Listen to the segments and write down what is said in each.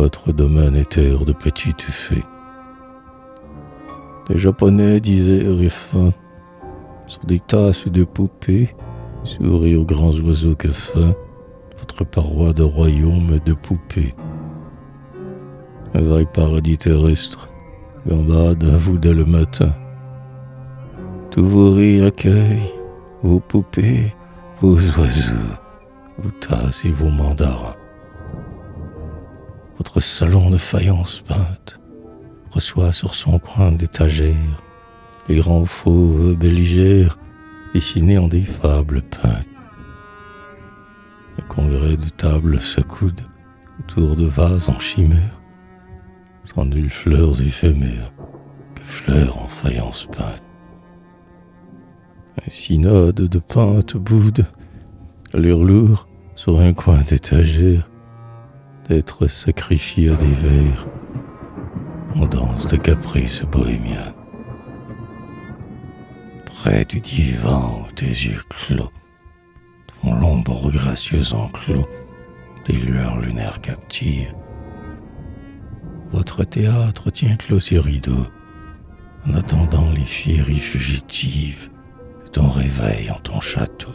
votre domaine et terre de petites fées. Les Japonais disaient rire fin sur des tasses de poupées, sourire aux grands oiseaux que fin votre paroi de royaume de poupées. Un vague paradis terrestre gambade à vous dès le matin. Tous vos rires l'accueillent, vos poupées, vos oiseaux, vos tasses et vos mandarins. Votre salon de faïence peinte reçoit sur son coin d'étagère les grands fauves belligères dessinés en des fables peintes. Les congrès de tables s'accoudent autour de vases en chimère, sans nulles fleurs éphémères que fleurs en faïence peinte. Un synode de peintes boude, allure lourd sur un coin d'étagère, d'être sacrifié à des vers en danse de caprice bohémien. Près du divan où tes yeux clos font l'ombre gracieuse enclos des lueurs lunaires captives, votre théâtre tient clos ses rideaux en attendant les fiéries fugitives de ton réveil en ton château.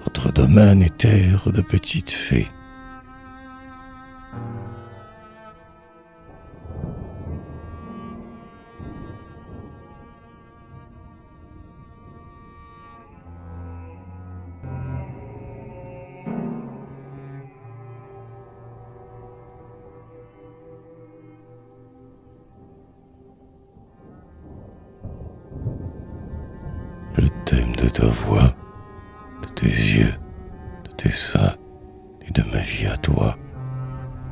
Votre domaine est terre de petites fées. Le thème de ta voix, de tes yeux, de tes seins et de ma vie à toi,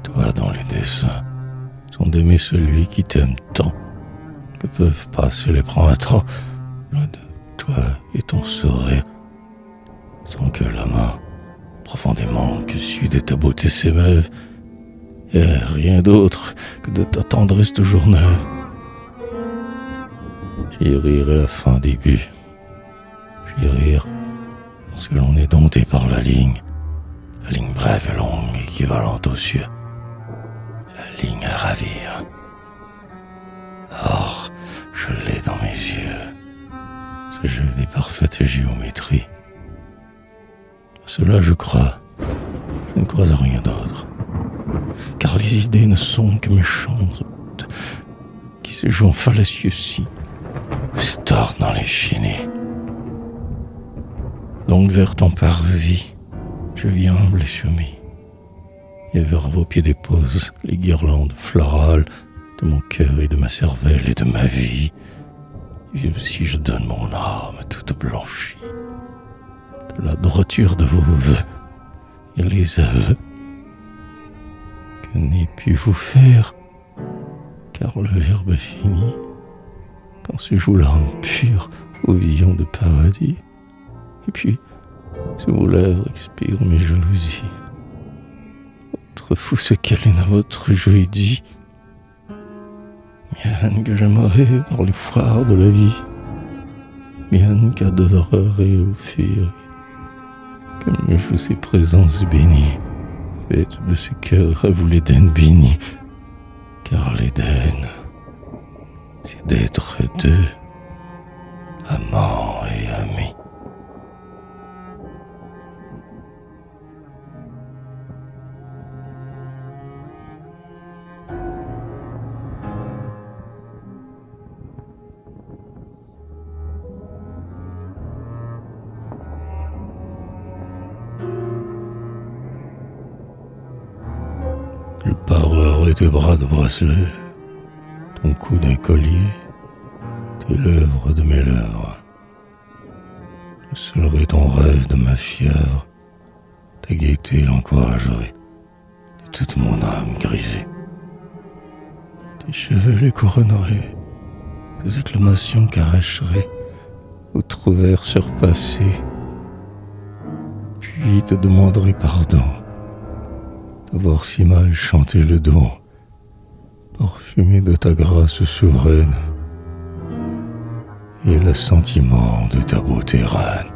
toi dans les dessins, sont d'aimer celui qui t'aime tant que peuvent passer les printemps loin de toi et ton sourire, sans que la main profondément que sud de ta beauté s'émeuve, et rien d'autre que de ta tendresse toujours neuve. J'y rirai la fin début. J'y rire parce que l'on est dompté par la ligne brève et longue équivalente aux cieux, la ligne à ravir. Or, je l'ai dans mes yeux, ce jeu des parfaites géométries. À cela je crois, je ne crois à rien d'autre, car les idées ne sont que mes chances qui se jouent en fallacieux si, ou se tordent dans l'infini. Donc vers ton parvis, je viens humble et soumis, et vers vos pieds dépose les guirlandes florales de mon cœur et de ma cervelle et de ma vie. Et si je donne mon âme toute blanchie, de la droiture de vos vœux et les aveux que n'ai pu vous faire, car le verbe est fini, quand se joue l'âme pure aux visions de paradis. Et puis, sous vos lèvres expirent mes jalousies. Votre fou se câline à votre jouet dit, mienne que j'aimerais par les foires de la vie, mienne qu'adorerai au fuir, que me joue ces présences bénies, faites de ce cœur à vous l'Éden béni, car l'Éden, c'est d'être deux, amants et amis. Le pareur et tes bras de bracelet, ton cou d'un collier, tes lèvres de mes lèvres. Je scellerai ton rêve de ma fièvre, ta gaieté l'encouragerai de toute mon âme grisée. Tes cheveux les couronneraient, tes acclamations caresseraient au trouvère surpassé, puis te demanderai pardon d'avoir si mal chanté le don, parfumé de ta grâce souveraine et l'assentiment de ta beauté reine.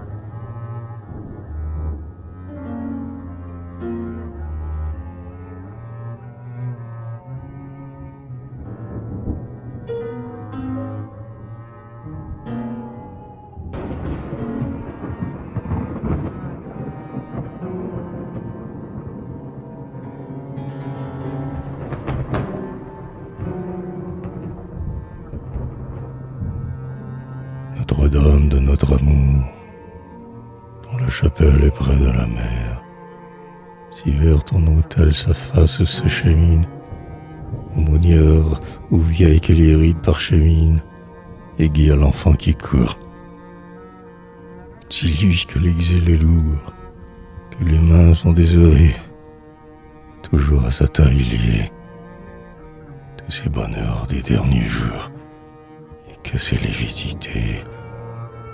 Notre-Dame de notre amour, dont la chapelle est près de la mer, si vers ton autel sa face s'achemine, aumônière ou vieille que les rides parcheminent, aiguille à l'enfant qui court. Dis-lui que l'exil est lourd, que les mains sont désolées, toujours à sa taille liée, tous ces bonheurs des derniers jours, et que ces lévidités,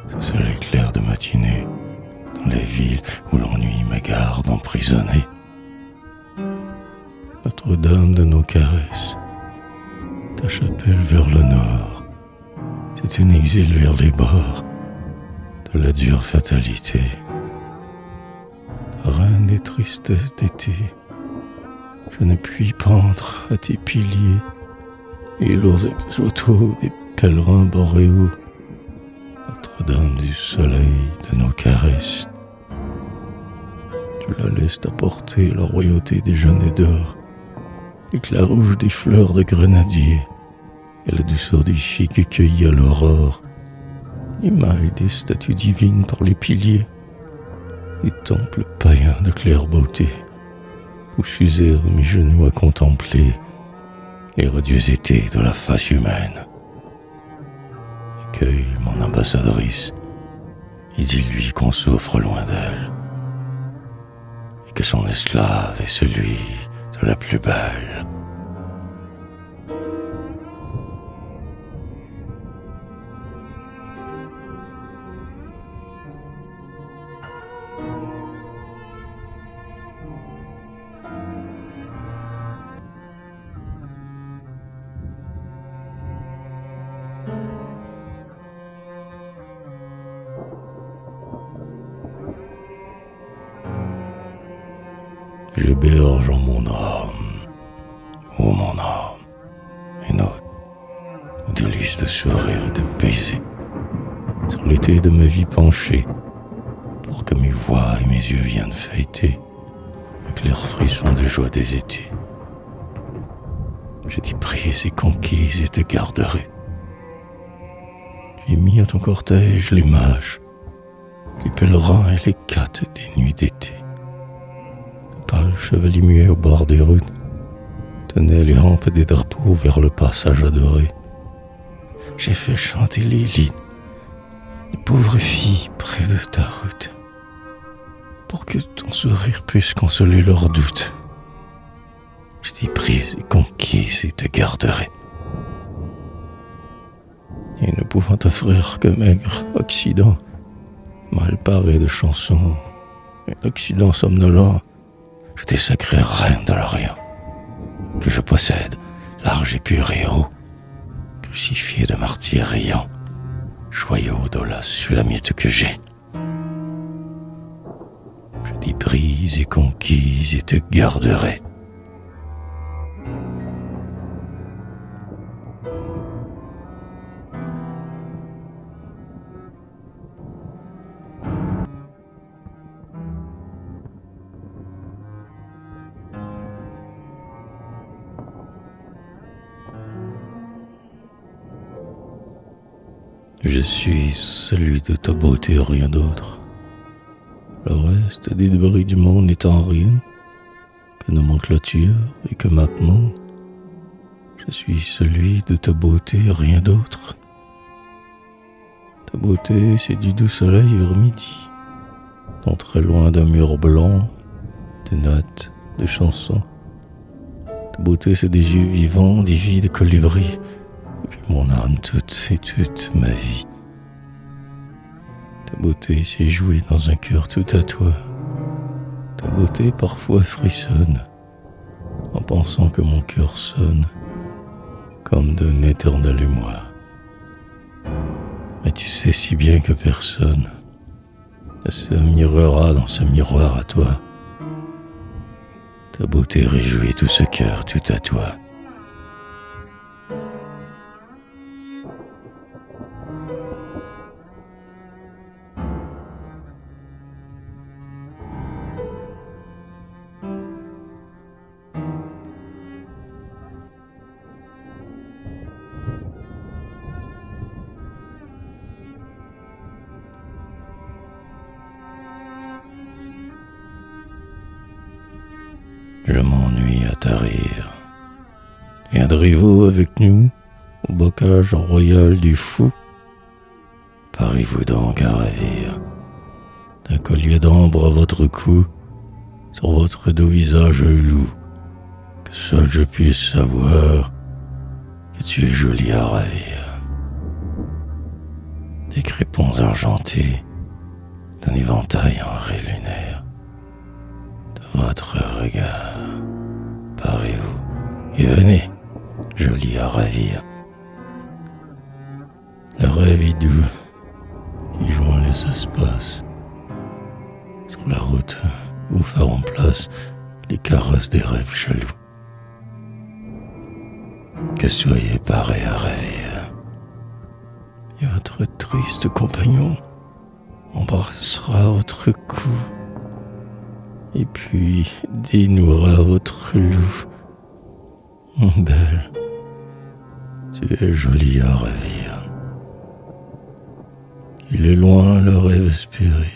ce seul éclair de matinée, dans les villes où l'ennui me garde emprisonné. Notre-Dame de nos caresses, ta chapelle vers le nord, c'est un exil vers les bords de la dure fatalité. Reine des tristesses d'été, je ne puis pendre à tes piliers les lourds exotos des pèlerins boréaux. Notre-Dame du soleil de nos caresses, tu la laisses t'apporter la royauté des jeunes d'or, l'éclat rouge des fleurs de grenadier et la douceur des figues cueillies à l'aurore, l'émail des statues divines par les piliers, des temples païens de claire beauté, où s'usèrent mes genoux à contempler les radiosités de la face humaine. Accueille mon ambassadrice et dis-lui qu'on souffre loin d'elle, et que son esclave est celui de la plus belle. J'héberge en mon âme, ô mon âme, une autre, aux délices de sourire et de baiser, sur l'été de ma vie penchée, pour que mes voix et mes yeux viennent fêter un clair frisson de joie des étés. Je t'ai prise et conquise et te garderai. J'ai mis à ton cortège les mages, les pèlerins et les cattes des nuits d'été. Pâle chevalier muet au bord des routes tenait les rampes des drapeaux vers le passage adoré. J'ai fait chanter les lits, les pauvres filles près de ta route, pour que ton sourire puisse consoler leurs doutes. Je t'ai prise et conquise et te garderai. Et ne pouvant t'offrir que maigre Occident, mal paré de chansons, un Occident somnolent, je t'ai sacrée reine de l'Orient, que je possède, large et pur et haut, crucifié de martyrs riants, joyau de la sulamite que j'ai. Je t'ai prise et conquise et te garderai. Je suis celui de ta beauté, rien d'autre. Le reste des débris du monde n'étant rien que nomenclature et que mappement, je suis celui de ta beauté, rien d'autre. Ta beauté, c'est du doux soleil vers midi, non très loin d'un mur blanc, de notes, de chansons. Ta beauté, c'est des yeux vivants, des vies de colibris, et puis mon âme toute et toute ma vie. Ta beauté s'est jouée dans un cœur tout à toi. Ta beauté parfois frissonne, en pensant que mon cœur sonne comme d'un éternel émoi. Mais tu sais si bien que personne ne se mirera dans ce miroir à toi. Ta beauté réjouit tout ce cœur tout à toi. Je m'ennuie à tarir. Viendrez-vous avec nous au bocage royal du fou? Parez-vous donc à ravir d'un collier d'ambre à votre cou, sur votre doux visage loup, que seul je puisse savoir que tu es jolie à ravir. Des crépons argentés, d'un éventail en rêve lunaire, de votre regard, parez-vous et venez, jolie à ravir. Le rêve est doux, qui joint les espaces. Sur la route, vous feront place les caresses des rêves jaloux. Que soyez parés à ravir, et votre triste compagnon embrassera votre cou, et puis dénouera votre loup. Mon belle, tu es jolie à ravir. Il est loin le rêve espéré,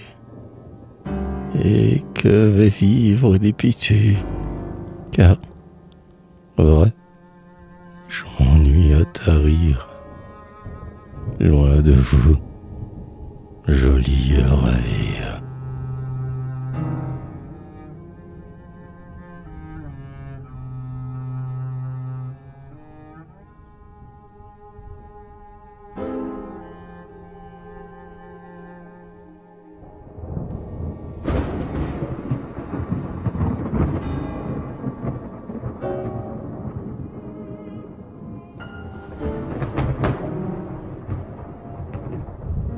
et que va vivre des pitiés, car, vrai, je m'ennuie à tarir, loin de vous, jolie à ravir.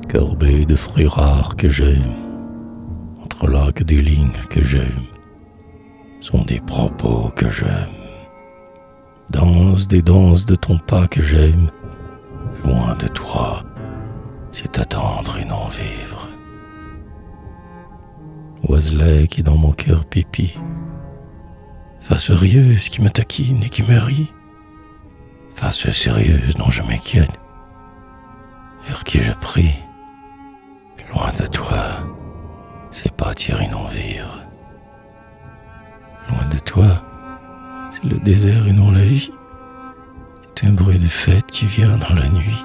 Corbeille de fruits rares que j'aime, entrelacs des lignes que j'aime, sont des propos que j'aime. Danse des danses de ton pas que j'aime, loin de toi, c'est attendre et non vivre. Oiselet qui dans mon cœur pipi, face rieuse qui me taquine et qui me rit, face sérieuse dont je m'inquiète, vers qui je prie. Loin de toi, c'est bâtir et non vivre. Loin de toi, c'est le désert et non la vie. C'est un bruit de fête qui vient dans la nuit,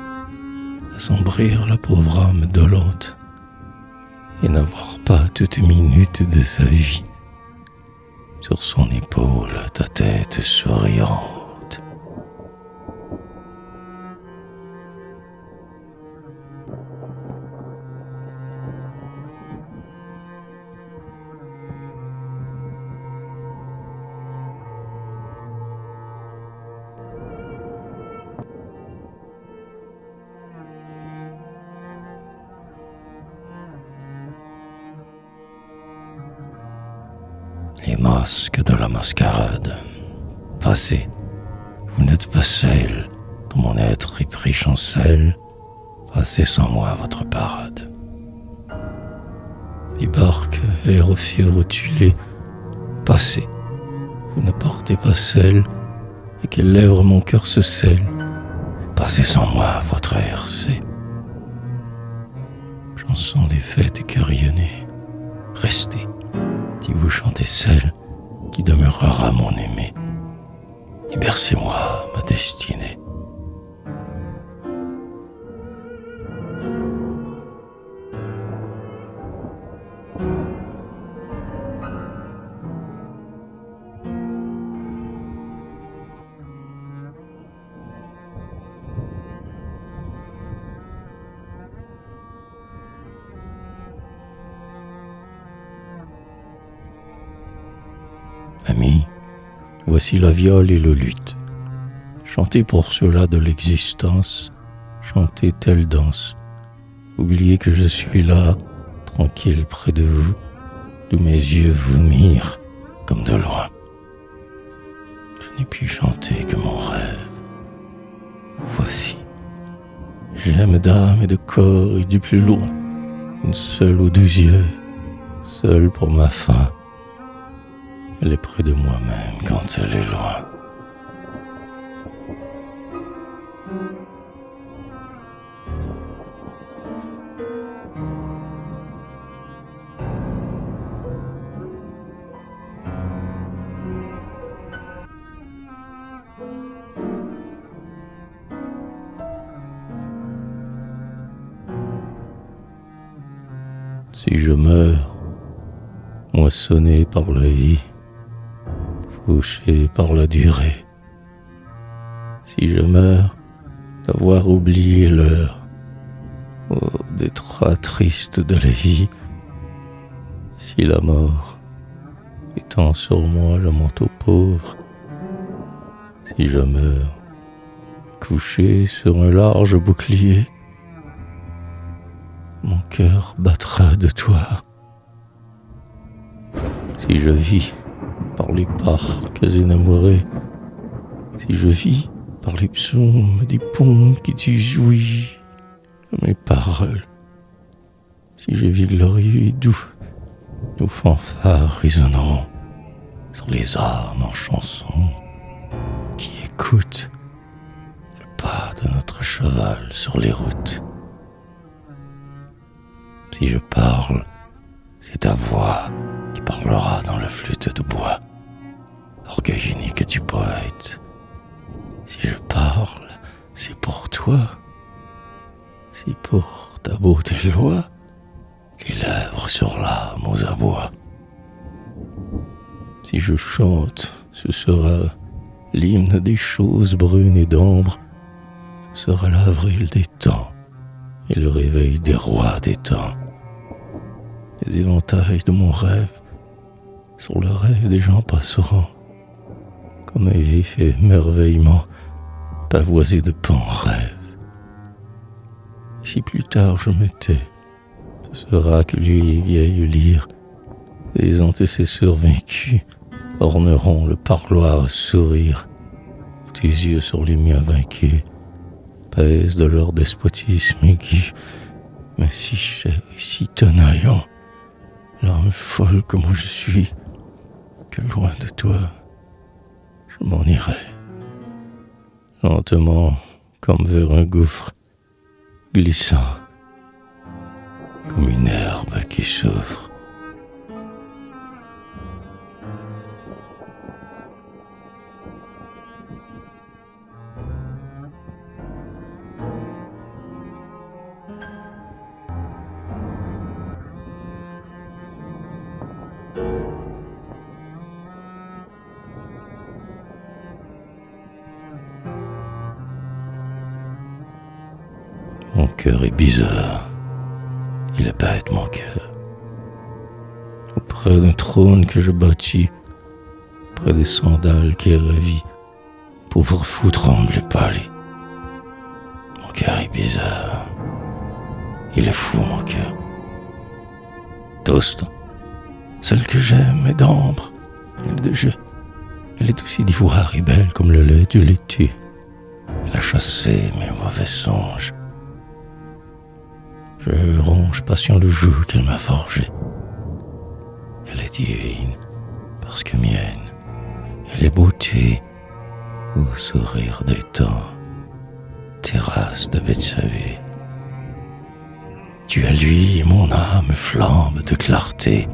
assombrir la pauvre âme dolente et n'avoir pas toute minute de sa vie. Sur son épaule, ta tête souriante. Les masques de la mascarade, passez, vous n'êtes pas celle dont mon être est pris chancelle, passez sans moi votre parade. Les barques aérophiles rotulées, passez, vous ne portez pas celle, et quelles lèvres mon cœur se scelle, passez sans moi votre RC. Chanson des fêtes carillonnées, restez. Si vous chantez celle qui demeurera mon aimé, et bercez-moi ma destinée. Amis, voici la viole et le luth. Chantez pour cela de l'existence, chantez telle danse. Oubliez que je suis là, tranquille près de vous, d'où mes yeux vous mirent comme de loin. Je n'ai pu chanter que mon rêve. Voici, j'aime d'âme et de corps et du plus loin, une seule aux 12 yeux, seule pour ma fin. Elle est près de moi-même quand elle est loin. Si je meurs, moissonné par la vie, fauché par la durée, si je meurs d'avoir oublié l'heure, ô détroit triste de la vie, si la mort étend sur moi le manteau pauvre, si je meurs couché sur un large bouclier, mon cœur battra de toi. Si je vis par les parcs énamourés, si je vis par les psaumes des ponts qui tu jouis mes paroles, si je vis glorieux et doux, nos fanfares résonneront sur les armes en chansons qui écoutent le pas de notre cheval sur les routes. Si je parle, c'est ta voix qui parlera dans la flûte de bois, orgueil unique du poète. Si je parle, c'est pour toi, c'est pour ta beauté loi, les lèvres sur l'âme aux abois. Si je chante, ce sera l'hymne des choses brunes et d'ambre, ce sera l'avril des temps et le réveil des rois des temps. Les éventails de mon rêve sont le rêve des gens passeront, comme un vif émerveillement pavoisé de pans rêves. Si plus tard je me tais, ce sera que les vieilles lyres des antécesseurs vaincus orneront le parloir à sourire, où tes yeux sur les miens vaincus pèsent de leur despotisme aigu, mais si cher et si tenaillant, l'âme folle que moi je suis, que loin de toi, je m'en irai, lentement comme vers un gouffre, glissant comme une herbe qui souffre. Mon cœur est bizarre, il est bête mon cœur. Auprès d'un trône que je bâtis, près des sandales qui ravit, pauvre fou tremble et pâlit. Mon cœur est bizarre, il est fou mon cœur. Toast, celle que j'aime est d'ambre, elle est de jet, elle est aussi d'ivoire et belle comme le lait du laitier. Elle a chassé mes mauvais songes. Je ronge patient le joug qu'elle m'a forgé. Elle est divine, parce que mienne. Elle est beauté, au sourire des temps, terrasse de Bethsavée. Tu à lui, mon âme flambe de clarté.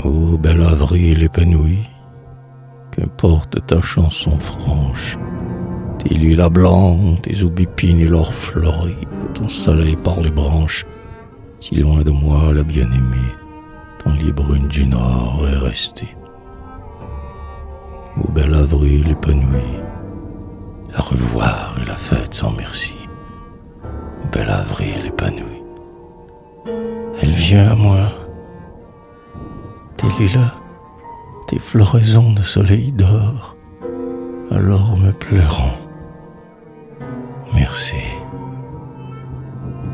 Ô bel avril épanoui, qu'importe ta chanson franche, tes lilas blancs, tes aubépines et leurs fleuris, ton soleil par les branches, si loin de moi la bien-aimée, dans les brunes du nord est restée. Ô bel avril épanoui, à revoir et la fête sans merci. Ô bel avril épanoui, elle vient à moi. Tes lilas, tes floraisons de soleil d'or, alors me plairont. Merci,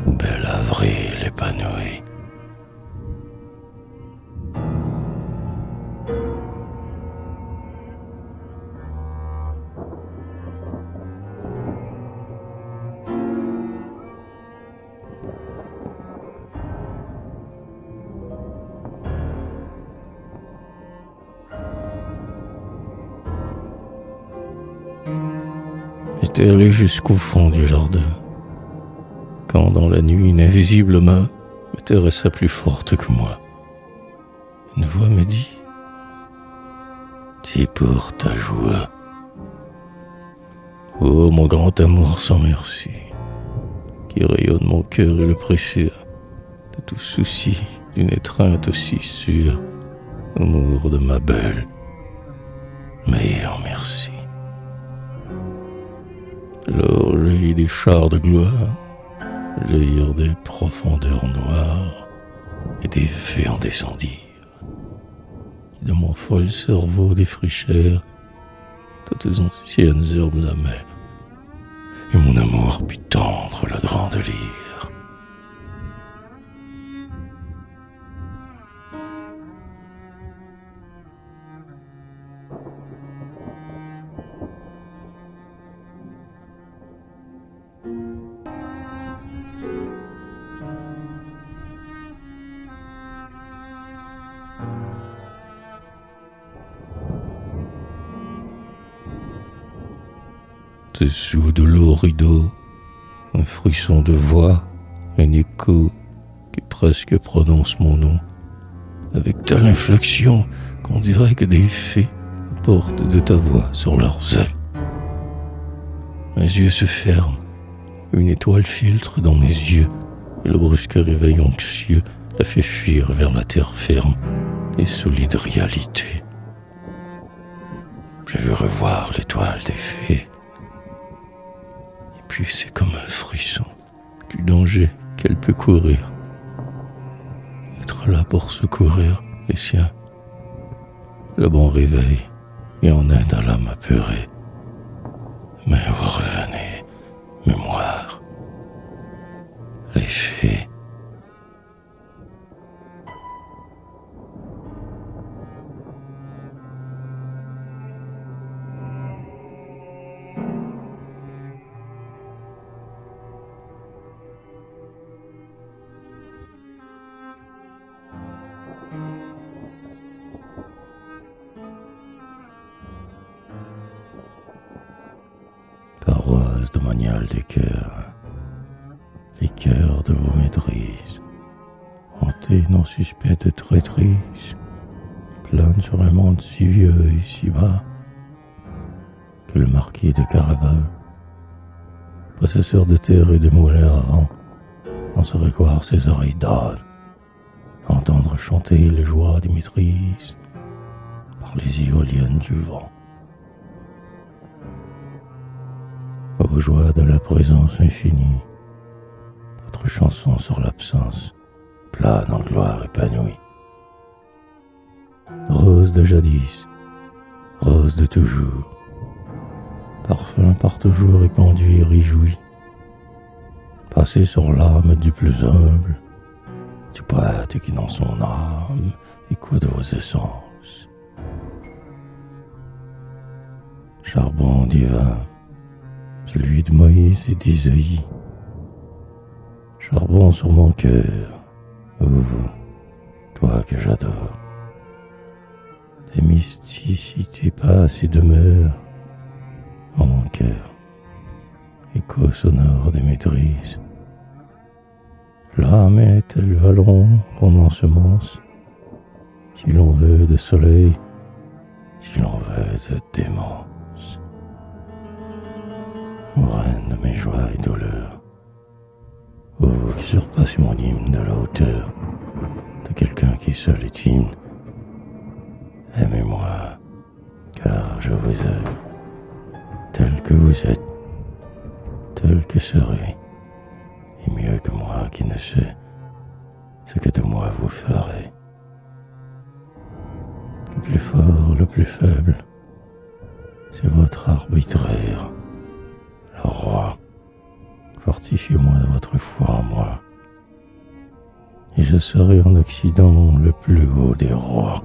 ô bel avril épanoui. J'étais allé jusqu'au fond du jardin, quand dans la nuit une invisible main me terrassa plus forte que moi. Une voix me dit: «T'y pour ta joie. Oh mon grand amour sans merci, qui rayonne mon cœur et le précieux de tout souci d'une étreinte aussi sûre. Amour de ma belle, meilleur merci.» Alors jaillit des chars de gloire, jaillirent des profondeurs noires, et des fées en descendirent, qui de mon fol cerveau défrichèrent toutes anciennes herbes amères, et mon amour put tendre la grande lyre. Dessous de lourds rideaux, un frisson de voix, un écho qui presque prononce mon nom, avec telle inflexion qu'on dirait que des fées portent de ta voix sur leurs ailes. Mes yeux se ferment, une étoile filtre dans mes yeux, et le brusque réveil anxieux la fait fuir vers la terre ferme et solide réalité. Je veux revoir l'étoile des fées. Puis c'est comme un frisson du danger qu'elle peut courir. Être là pour secourir les siens. Le bon réveil et en aide à l'âme apeurée. Mais vous revenez, mémoire, les fées. Paroisse domaniale des cœurs, les cœurs de vos maîtrises, hantés non suspects de traîtrise, planent sur un monde si vieux et si bas, que le marquis de Carabin, possesseur de terre et de moulins à vent, n'en saurait croire ses oreilles d'âne, entendre chanter les joies des maîtrises par les éoliennes du vent. Ô joie de la présence infinie, votre chanson sur l'absence plane en gloire épanouie. Rose de jadis, rose de toujours, parfum par toujours répandu et réjoui, passé sur l'âme du plus humble, du poète qui dans son âme écoute vos essences. Charbon divin, celui de Moïse et d'Isaïe, charbon sur mon cœur, vous, toi que j'adore. Tes mysticités passent et demeurent en mon cœur, écho sonore des maîtrises. L'âme est le vallon qu'on ensemence, si l'on veut de soleil, si l'on veut de démence. Reine de mes joies et douleurs, ô vous qui surpassez mon hymne de la hauteur de quelqu'un qui seul est hymne, aimez-moi, car je vous aime, tel que vous êtes, tel que serez, et mieux que moi qui ne sais ce que de moi vous ferez. Le plus fort, le plus faible, c'est votre arbitraire. Le roi, fortifiez-moi de votre foi en moi, et je serai en Occident le plus haut des rois.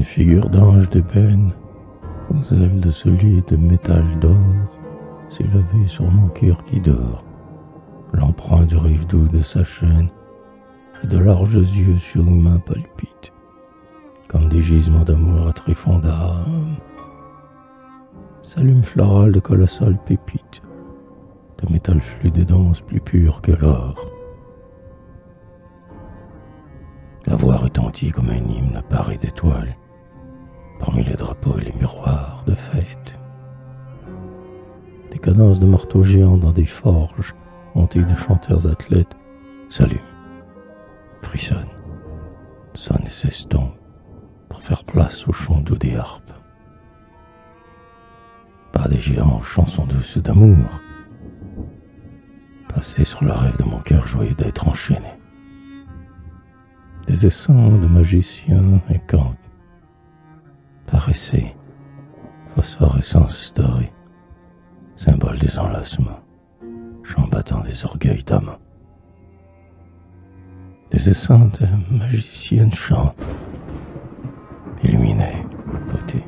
figure d'ange d'ébène, aux ailes de solide métal d'or, s'est levée sur mon cœur qui dort. L'empreinte du rive doux de sa chaîne, et de larges yeux surhumains palpitent, comme des gisements d'amour à tréfonds d'âme. S'allume floral de colossales pépites, de métal fluide et dense plus pur que l'or. La voix retentit comme un hymne paré d'étoiles, parmi les drapeaux et les miroirs de fête. Des cadences de marteaux géants dans des forges, hantées de chanteurs athlètes, s'allument, frissonnent, sonnent et s'estompent pour faire place au chant doux des harpes. Pas des géants, chansons douces d'amour, passées sur le rêve de mon cœur joyeux d'être enchaîné. Des essaims de magiciens incantes, paraissaient, phosphorescence dorée, symbole des enlacements, chant battant des orgueils d'amants. Des essaims de magiciennes chantent, illuminés, beauté.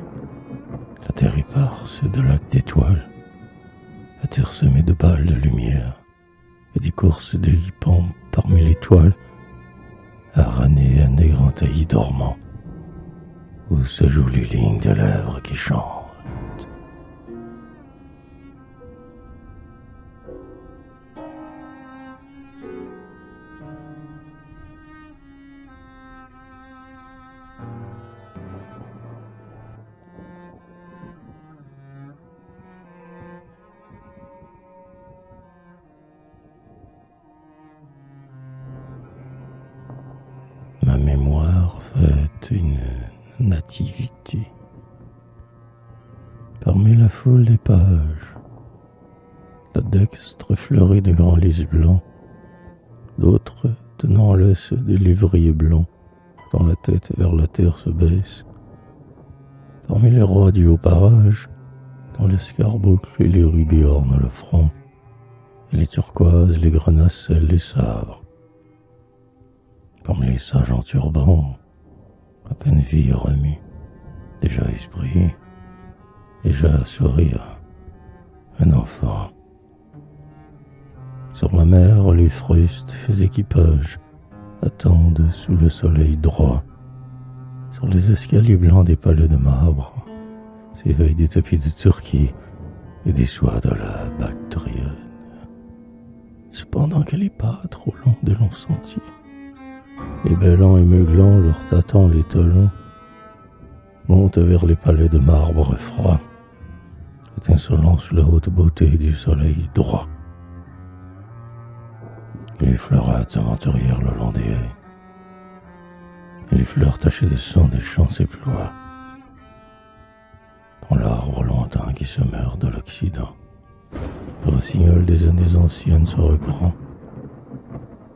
La terre éparse de lacs d'étoiles, la terre semée de balles de lumière, et des courses de hippons parmi les toiles, haranés à des grands taillis dormants, où se jouent les lignes de lèvres qui chantent. Ma mémoire fait une nativité. Parmi la foule des pages, la dextre fleurie de grands lys blancs, d'autres tenant l'os des lévriers blancs, dont la tête vers la terre se baisse. Parmi les rois du haut parage, dont l'escarboucle et les rubis ornent le front, et les turquoises, les grenacelles, les sabres. Parmi les sages en turban, à peine vie remue, déjà esprit, déjà sourire, un enfant. Sur la mer, les frustes équipages attendent sous le soleil droit. Sur les escaliers blancs des palais de marbre s'éveillent des tapis de Turquie et des soies de la Bactriane. Cependant que les pas trop longs de longs sentiers, les bellants et meuglants leur tâtant les talons, montent vers les palais de marbre froid, étincelant sous la haute beauté du soleil droit. Les fleurades s'aventurièrent le long des haies, et les fleurs tachées de sang des champs s'éploient, dans l'arbre lointain qui se meurt de l'Occident. Le rossignol des années anciennes se reprend,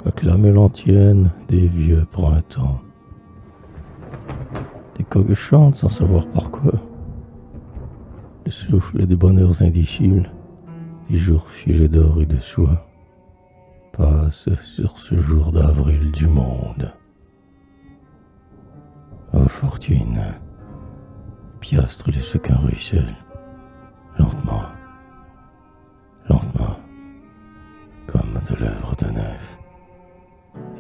acclamez l'antienne des vieux printemps. Des coqs chantent sans savoir par quoi, le souffle des bonheurs indicibles, des jours filés d'or et de soie, passe sur ce jour d'avril du monde. Ô fortune, piastre de ce qu'un ruisselle, lentement, lentement, comme de l'œuvre de neuf,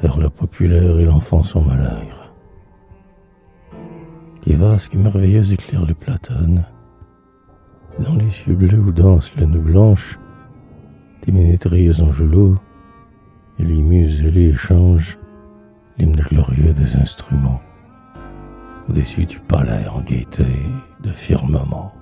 vers le populaire et l'enfant son malingre. Des vasques merveilleuses éclairent les platanes, dans les cieux bleus où danse la nuit blanche, des ménétriers angelots, et les muses et les échanges, l'hymne glorieux des instruments, au-dessus du palais en gaieté de firmament.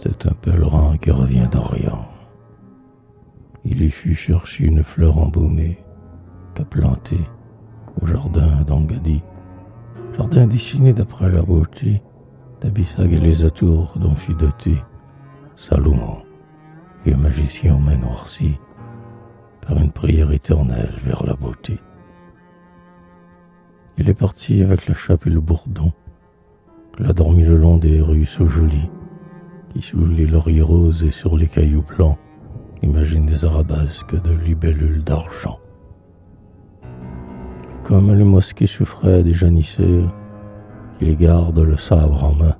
C'est un pèlerin qui revient d'Orient. Il y fut chercher une fleur embaumée qu'a plantée au jardin d'Angadi, jardin dessiné d'après la beauté d'Abissag et les atours dont fut doté Salomon, vieux magicien aux mains noircies par une prière éternelle vers la beauté. Il est parti avec la chape et le bourdon. Il a dormi le long des ruisseaux jolis, qui sous les lauriers roses et sur les cailloux blancs imaginent des arabesques de libellules d'argent. Comme les mosquées souffraient des janissaires, qui les gardent le sabre en main,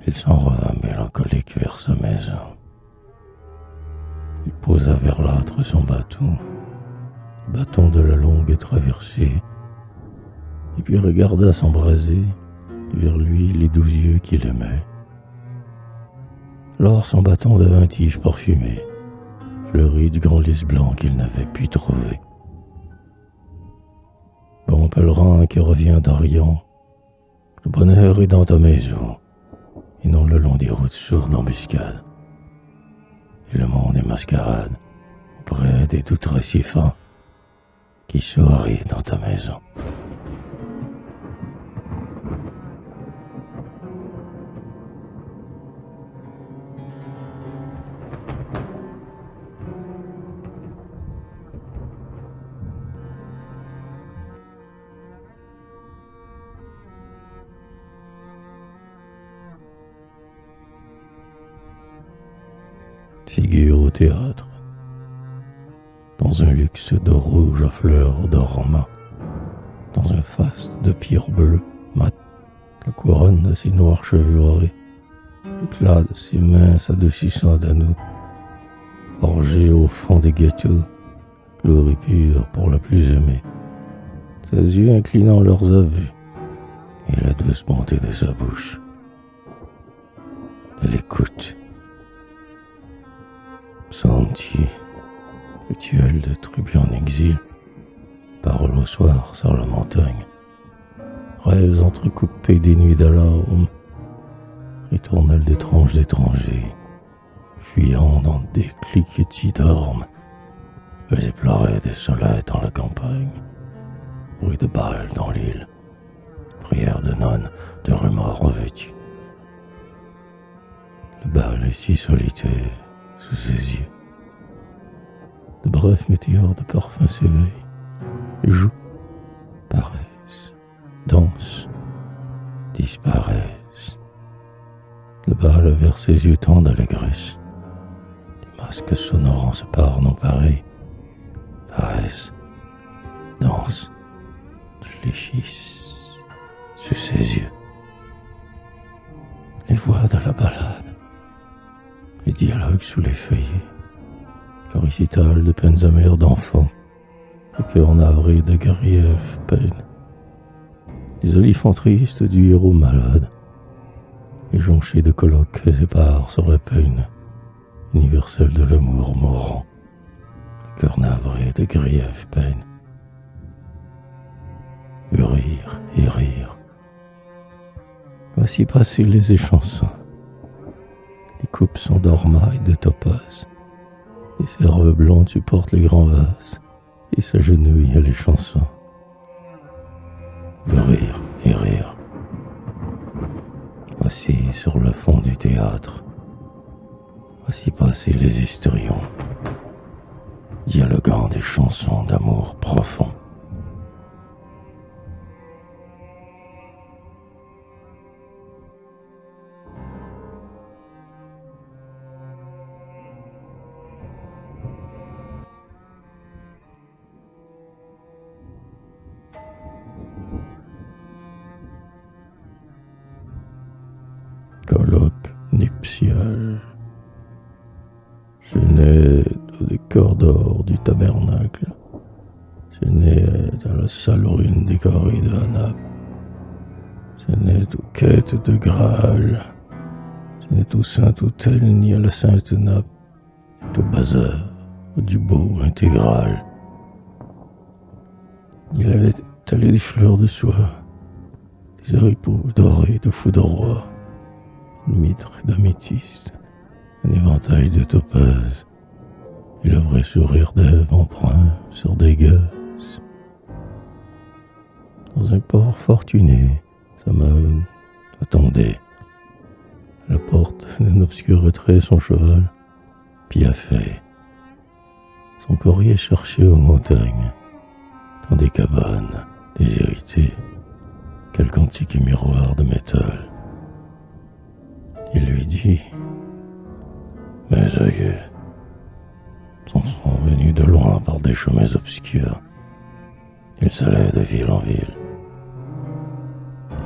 il s'en va mélancolique vers sa maison. Il posa vers l'âtre son bâton, le bâton de la longue traversée, et puis regarda s'embraser vers lui les 12 yeux qu'il aimait. Alors son bâton devint tige parfumée, fleurie du grand lys blanc qu'il n'avait pu trouver. Bon pèlerin qui revient d'Orient, le bonheur est dans ta maison, et non le long des routes sourdes d'embuscade. Et le monde est mascarade auprès des doux traits si fins qui sourient dans ta maison. Figure au théâtre, dans un luxe d'or rouge à fleurs d'or en main, dans un faste de pierre bleue mat, la couronne de ses noirs cheveux dorés, l'éclat de ses mains s'adoucissant d'anneaux, forgé au fond des gâteaux, lourd et pur pour la plus aimée, ses yeux inclinant leurs aveux, et la douce bonté de sa bouche. Elle écoute. Senti, rituel de tribu en exil, parole au soir sur la montagne, rêves entrecoupés des nuits d'alarme, ritournelle d'étranges étrangers, fuyant dans des cliquetis d'ormes, faisait pleurer des soleils dans la campagne, bruit de balles dans l'île, prière de nonnes de rumeurs revêtues. Le bal est si solitaire sous ses yeux. De brefs météores de parfums s'éveillent, jouent, paraissent, dansent, disparaissent. Le bal vers ses yeux tend d'allégresse. Des masques sonores en se parent non pareils, paraissent, dansent, fléchissent sous ses yeux. Les voix de la balade, les dialogues sous les feuillets, le récital de peines amères d'enfants, le cœur navré de griefs peines, les olifants tristes du héros malade, les jonchés de colloques épars sur la peine universelle de l'amour mourant, le cœur navré de griefs peines, rire et rire. Voici passer les échansons. Les coupes sont d'ormaille de topaz. Les cerveaux blondes supportent les grands vases et s'agenouillent à les chansons. De rire et rire. Voici sur le fond du théâtre. Voici passer les histrions, dialoguant des chansons d'amour profond. Colloque nuptial. Je nais au décor d'or du tabernacle. Je nais dans la salle brune décorée de Hanap. Je nais aux quêtes de Graal. Je nais au Saint-Autel ni à la Sainte-Nappe. Au bazar du beau intégral. Il avait étalé des fleurs de soie, des oripeaux dorés de foudroie, une mitre d'améthyste, un éventail de topaz, et le vrai sourire d'Ève empreint sur des gaz. Dans un port fortuné, sa main attendait. À la porte d'un obscur retrait son cheval piaffait. Son courrier cherché aux montagnes, dans des cabanes déshéritées, quelque antique miroir de métal. Il lui dit: mes aïeux sont venus de loin par des chemins obscurs. Ils allaient de ville en ville.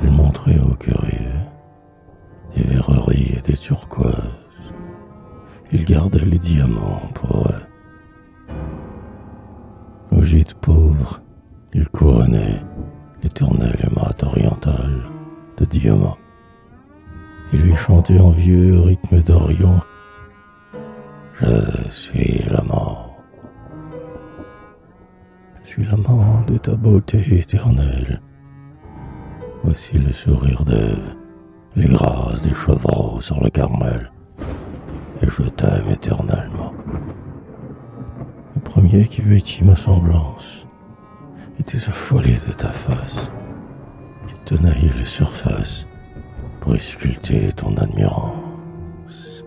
Ils montraient aux curieux des verreries et des turquoises. Ils gardaient les diamants pour eux. Au gîte pauvre, ils couronnaient l'éternelle émate orientale de diamants. Ils lui chantaient en vieux rythme d'Orient: je suis l'amant. Je suis l'amant de ta beauté éternelle. Voici le sourire d'Ève, les grâces des chevreaux sur le Carmel. Et je t'aime éternellement. Le premier qui vêtit ma semblance était la folie de ta face. Qui tenaillait les surfaces pour sculpter ton admirance.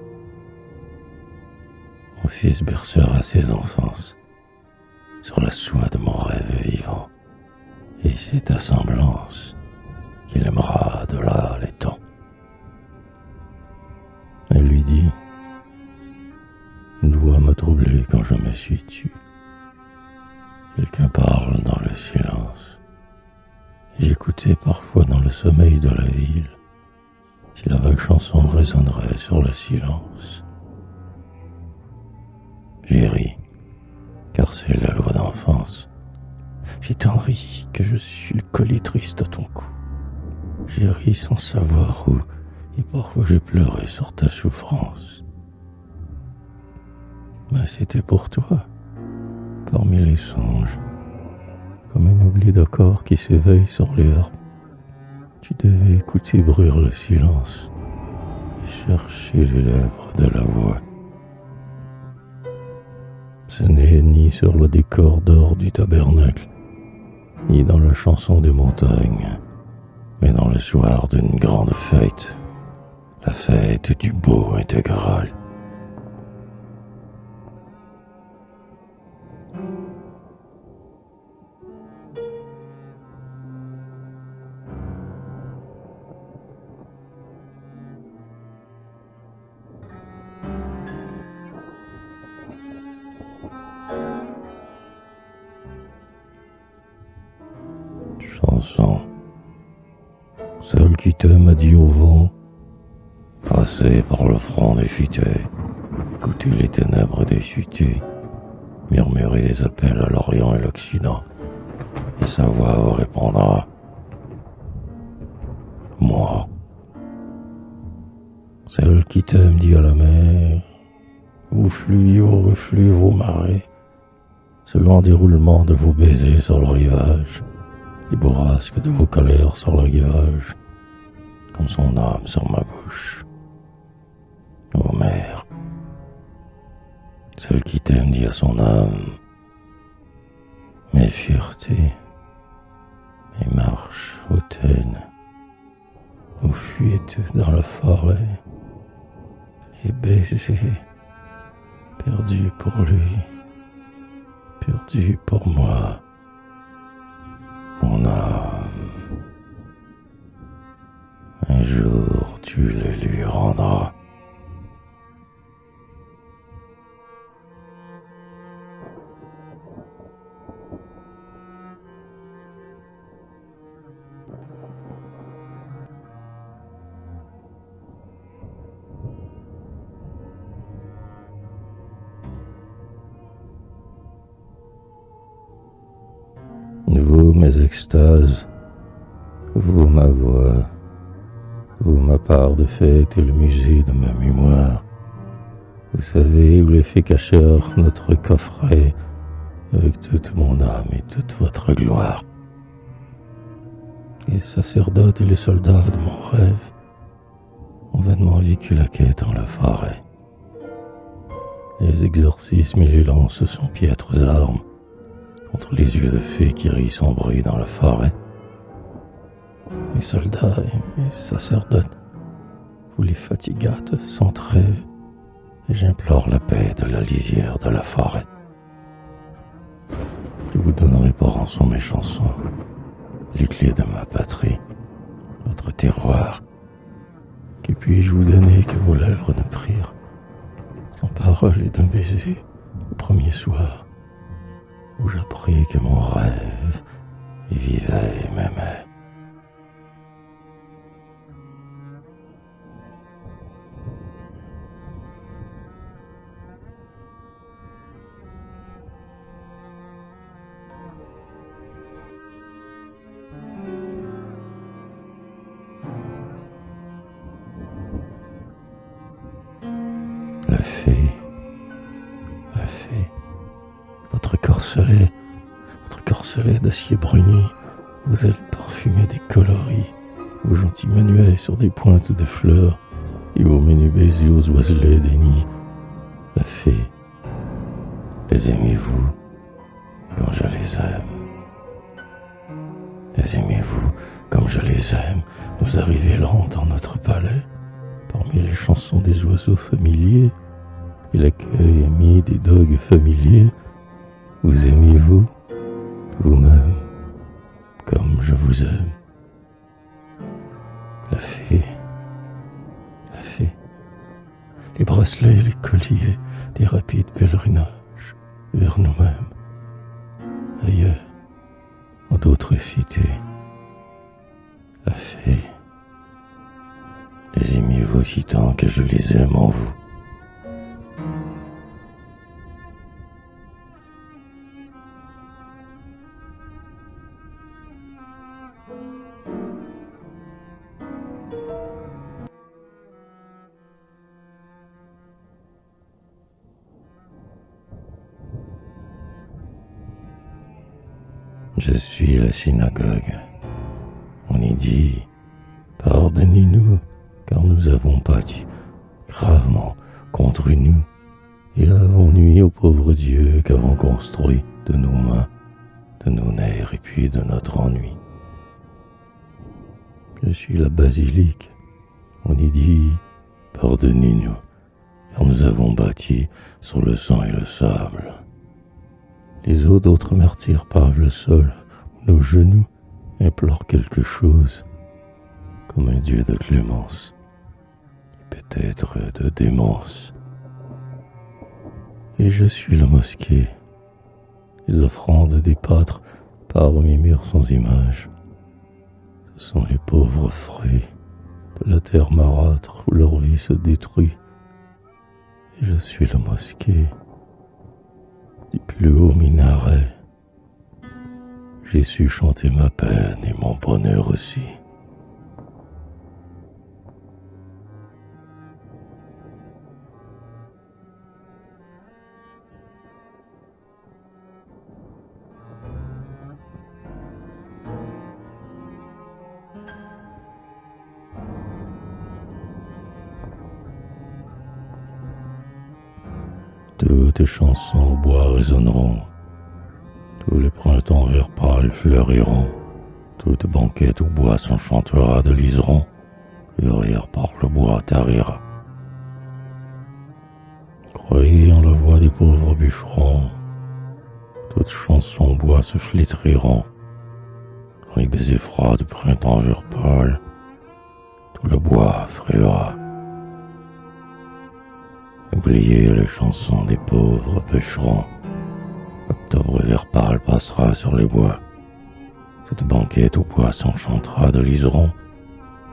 Mon fils bercera ses enfances sur la soie de mon rêve vivant, et c'est ta semblance qu'il aimera de là les temps. Elle lui dit: une voix m'a troublé quand je me suis tu. Quelqu'un parle dans le silence. J'écoutais parfois dans le sommeil de la ville si la vague chanson résonnerait sur le silence. J'ai ri, car c'est la loi d'enfance. J'ai tant ri que je suis le collier triste à ton cou. J'ai ri sans savoir où, et parfois j'ai pleuré sur ta souffrance. Mais c'était pour toi, parmi les songes, comme un oubli d'accord qui s'éveille sur les herbes. Tu devais écouter bruire le silence et chercher les lèvres de la voix. Ce n'est ni sur le décor d'or du tabernacle, ni dans la chanson des montagnes, mais dans le soir d'une grande fête, la fête du beau intégral. Chanson. Seul qui t'aime a dit au vent, passez par le front des futaies, écoutez les ténèbres des cités, murmurer des appels à l'Orient et l'Occident, et sa voix vous répondra: moi. Seul qui t'aime dit à la mer, vous fluiez vos reflux, vos marées, selon le déroulement de vos baisers sur le rivage, les bourrasques de vos colères sur le rivage, comme son âme sur ma bouche. Ô mère, celle qui t'aime dit à son âme, mes fiertés, mes marches hautaines, aux fuites dans la forêt, les baisers, perdus pour lui, perdus pour moi. Mon âme, un jour tu les lui rendras. Vous, mes extases, vous, ma voix, vous, ma part de fête et le musée de ma mémoire, vous savez où l'effet cacheur notre coffret, avec toute mon âme et toute votre gloire. Les sacerdotes et les soldats de mon rêve ont vainement vécu la quête en la forêt. Les exorcismes et les lances sont piètres armes contre les yeux de fées qui rient son bruit dans la forêt. Mes soldats et mes sacerdotes, vous les fatigâtes sans trêve, et j'implore la paix de la lisière de la forêt. Je vous donnerai pour rançon mes chansons, les clés de ma patrie, votre terroir. Que puis-je vous donner que vos lèvres ne prirent, sans parole et d'un baiser, au premier soir, où j'appris que mon rêve y vivait et m'aimait. La fée, votre corselet d'acier bruni, vos ailes parfumées des coloris, vos gentils manuels sur des pointes de fleurs, et vos menus baisers aux oiselets des nids. La fée, les aimez-vous comme je les aime? Les aimez-vous comme je les aime? Nous arrivez lents dans notre palais, parmi les chansons des oiseaux familiers et l'accueil ami des dogues familiers. Vous aimez-vous vous-même comme je vous aime? La fée, les bracelets et les colliers des rapides pèlerinages vers nous-mêmes, ailleurs, en d'autres cités. La fée, les aimez-vous aussi tant que je les aime en vous? Je suis la synagogue. On y dit: pardonnez-nous, car nous avons pâti gravement contre nous, et avons nui au pauvre Dieu qu'avons construit de nos mains, de nos nerfs et puis de notre ennui. Je suis la basilique. On y dit: pardonnez-nous, car nous avons bâti sur le sang et le sable. Les eaux d'autres martyrs pavent le sol, où nos genoux implorent quelque chose, comme un Dieu de clémence, et peut-être de démence. Et je suis la mosquée, les offrandes des pâtres par mes murs sans image. Ce sont les pauvres fruits de la terre marâtre où leur vie se détruit. Et je suis la mosquée, du plus haut minaret. J'ai su chanter ma peine et mon bonheur aussi. Toutes tes chansons au bois résonneront, tous les printemps verts pâles fleuriront, toute banquette au bois s'enchantera de liserons, le rire par le bois tarira. Croyez en la voix des pauvres bûcherons, toutes chansons au bois se flétriront, dans les baisers froids du printemps vert pâle, tout le bois frêlera. Oubliez les chansons des pauvres bûcherons. Octobre vert pâle passera sur les bois. Toute banquette au bois s'enchantera de liserons.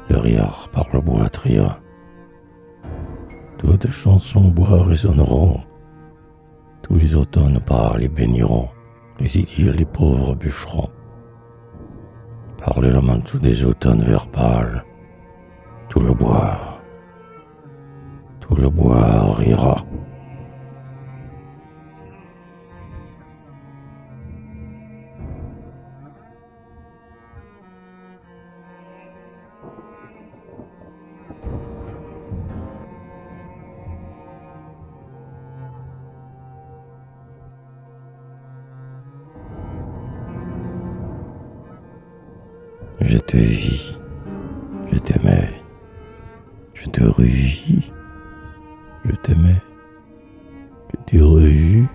Le rire par le bois triera. Toutes chansons au bois résonneront. Tous les automnes par les béniront. Les idylles les pauvres bûcherons. Parlez la manchou des automnes vert pâle. Tout le bois rira. Je te vis, je t'aimais, je te revis. Je t'aimais, je t'ai revu,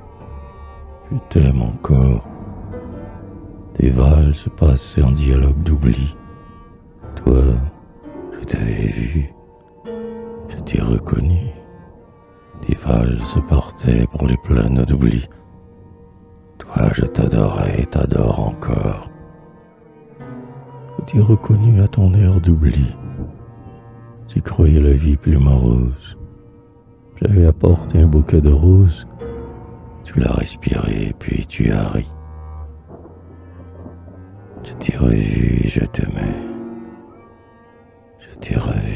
je t'aime encore, Des valses passaient en dialogue d'oubli. Toi, je t'avais vu, je t'ai reconnu. Des valses partaient pour les plaines d'oubli. Toi, je t'adorais et t'adore encore. Je t'ai reconnu à ton air d'oubli. Tu croyais la vie plus morose. J'avais apporté un bouquet de roses. Tu l'as respiré, puis tu as ri. Je t'ai revu et je t'aimais. Je t'ai revu